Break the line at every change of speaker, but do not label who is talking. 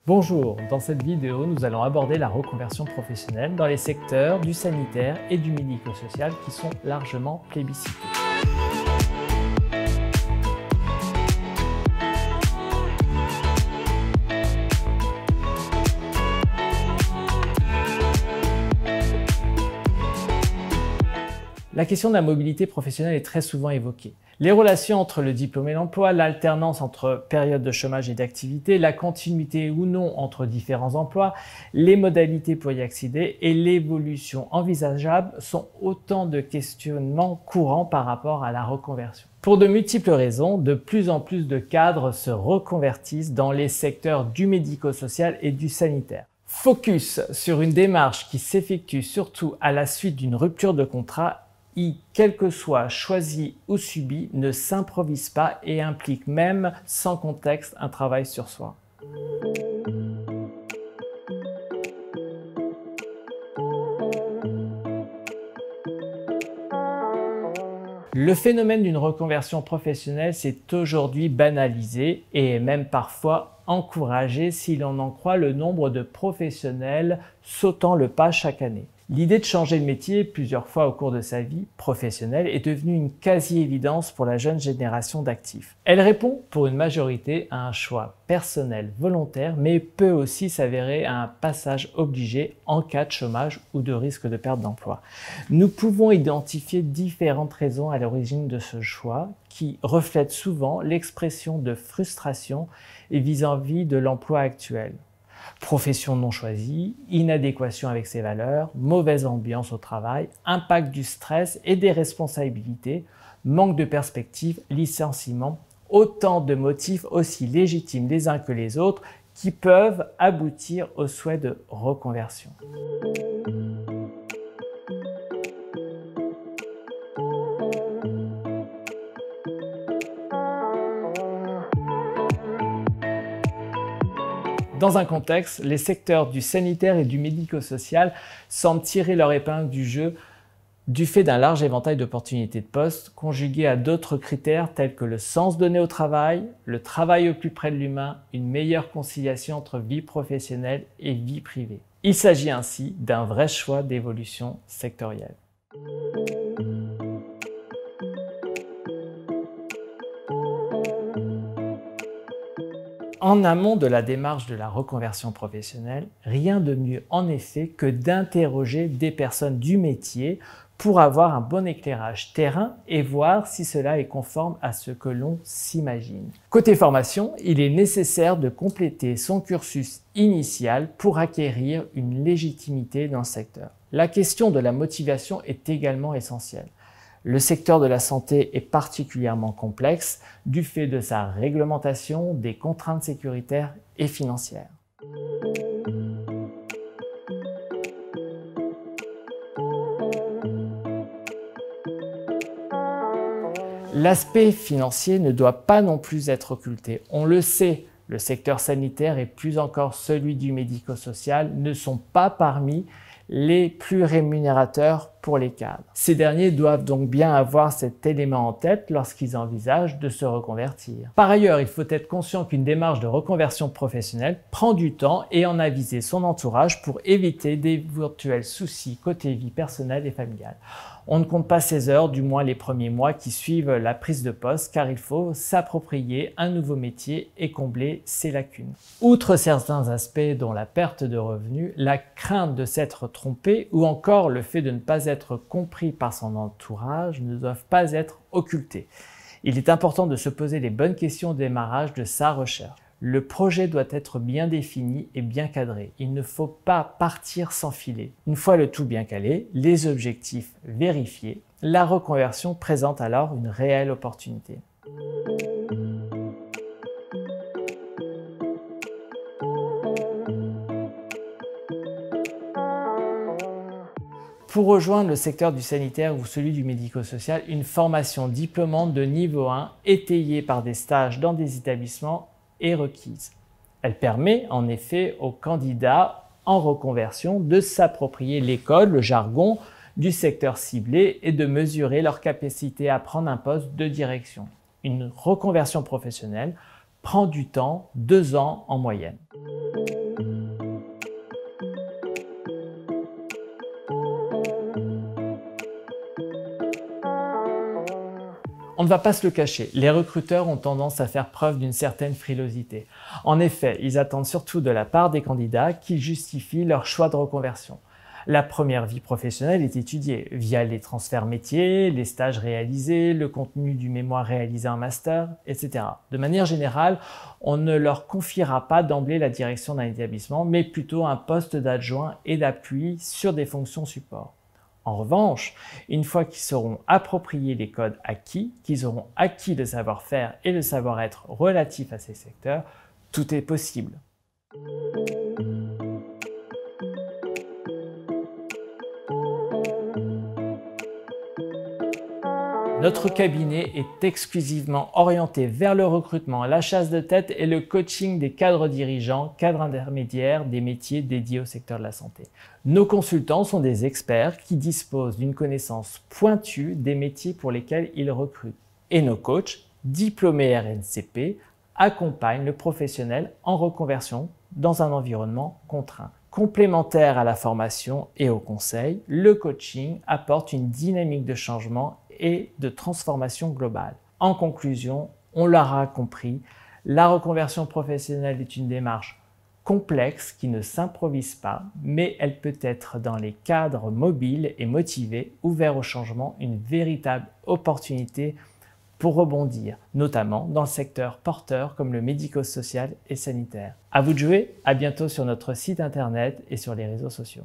Bonjour, dans cette vidéo, nous allons aborder la reconversion professionnelle dans les secteurs du sanitaire et du médico-social qui sont largement plébiscités. La question de la mobilité professionnelle est très souvent évoquée. Les relations entre le diplôme et l'emploi, l'alternance entre périodes de chômage et d'activité, la continuité ou non entre différents emplois, les modalités pour y accéder et l'évolution envisageable sont autant de questionnements courants par rapport à la reconversion. Pour de multiples raisons, de plus en plus de cadres se reconvertissent dans les secteurs du médico-social et du sanitaire. Focus sur une démarche qui s'effectue surtout à la suite d'une rupture de contrat, quel que soit choisi ou subi, ne s'improvise pas et implique même, sans contexte, un travail sur soi. Le phénomène d'une reconversion professionnelle s'est aujourd'hui banalisé et est même parfois encouragé si l'on en croit le nombre de professionnels sautant le pas chaque année. L'idée de changer de métier plusieurs fois au cours de sa vie professionnelle est devenue une quasi-évidence pour la jeune génération d'actifs. Elle répond pour une majorité à un choix personnel volontaire, mais peut aussi s'avérer à un passage obligé en cas de chômage ou de risque de perte d'emploi. Nous pouvons identifier différentes raisons à l'origine de ce choix qui reflètent souvent l'expression de frustration vis-à-vis de l'emploi actuel. Profession non choisie, inadéquation avec ses valeurs, mauvaise ambiance au travail, impact du stress et des responsabilités, manque de perspective, licenciement, autant de motifs aussi légitimes les uns que les autres qui peuvent aboutir au souhait de reconversion. Dans un contexte, les secteurs du sanitaire et du médico-social semblent tirer leur épingle du jeu du fait d'un large éventail d'opportunités de poste conjuguées à d'autres critères tels que le sens donné au travail, le travail au plus près de l'humain, une meilleure conciliation entre vie professionnelle et vie privée. Il s'agit ainsi d'un vrai choix d'évolution sectorielle. En amont de la démarche de la reconversion professionnelle, rien de mieux en effet que d'interroger des personnes du métier pour avoir un bon éclairage terrain et voir si cela est conforme à ce que l'on s'imagine. Côté formation, il est nécessaire de compléter son cursus initial pour acquérir une légitimité dans le secteur. La question de la motivation est également essentielle. Le secteur de la santé est particulièrement complexe du fait de sa réglementation, des contraintes sécuritaires et financières. L'aspect financier ne doit pas non plus être occulté. On le sait, le secteur sanitaire et plus encore celui du médico-social ne sont pas parmi les plus rémunérateurs pour les cadres. Ces derniers doivent donc bien avoir cet élément en tête lorsqu'ils envisagent de se reconvertir. Par ailleurs, il faut être conscient qu'une démarche de reconversion professionnelle prend du temps et en aviser son entourage pour éviter d'éventuels soucis côté vie personnelle et familiale. On ne compte pas ses heures, du moins les premiers mois qui suivent la prise de poste, car il faut s'approprier un nouveau métier et combler ses lacunes. Outre certains aspects dont la perte de revenus, la crainte de s'être trompé ou encore le fait de ne pas être compris par son entourage ne doivent pas être occultés. Il est important de se poser les bonnes questions au démarrage de sa recherche. Le projet doit être bien défini et bien cadré. Il ne faut pas partir sans filet. Une fois le tout bien calé, les objectifs vérifiés, la reconversion présente alors une réelle opportunité. Pour rejoindre le secteur du sanitaire ou celui du médico-social, une formation diplômante de niveau 1 étayée par des stages dans des établissements est requise. Elle permet en effet aux candidats en reconversion de s'approprier les codes, le jargon du secteur ciblé et de mesurer leur capacité à prendre un poste de direction. Une reconversion professionnelle prend du temps, 2 ans en moyenne. On ne va pas se le cacher, les recruteurs ont tendance à faire preuve d'une certaine frilosité. En effet, ils attendent surtout de la part des candidats qu'ils justifient leur choix de reconversion. La première vie professionnelle est étudiée via les transferts métiers, les stages réalisés, le contenu du mémoire réalisé en master, etc. De manière générale, on ne leur confiera pas d'emblée la direction d'un établissement, mais plutôt un poste d'adjoint et d'appui sur des fonctions support. En revanche, une fois qu'ils seront appropriés les codes acquis, qu'ils auront acquis le savoir-faire et le savoir-être relatifs à ces secteurs, tout est possible. Notre cabinet est exclusivement orienté vers le recrutement, la chasse de tête et le coaching des cadres dirigeants, cadres intermédiaires des métiers dédiés au secteur de la santé. Nos consultants sont des experts qui disposent d'une connaissance pointue des métiers pour lesquels ils recrutent. Et nos coachs, diplômés RNCP, accompagnent le professionnel en reconversion dans un environnement contraint. Complémentaire à la formation et au conseil, le coaching apporte une dynamique de changement et de transformation globale. En conclusion, on l'aura compris, la reconversion professionnelle est une démarche complexe qui ne s'improvise pas, mais elle peut être dans les cadres mobiles et motivés, ouverts au changement, une véritable opportunité pour rebondir, notamment dans le secteur porteur comme le médico-social et sanitaire. À vous de jouer, à bientôt sur notre site internet et sur les réseaux sociaux.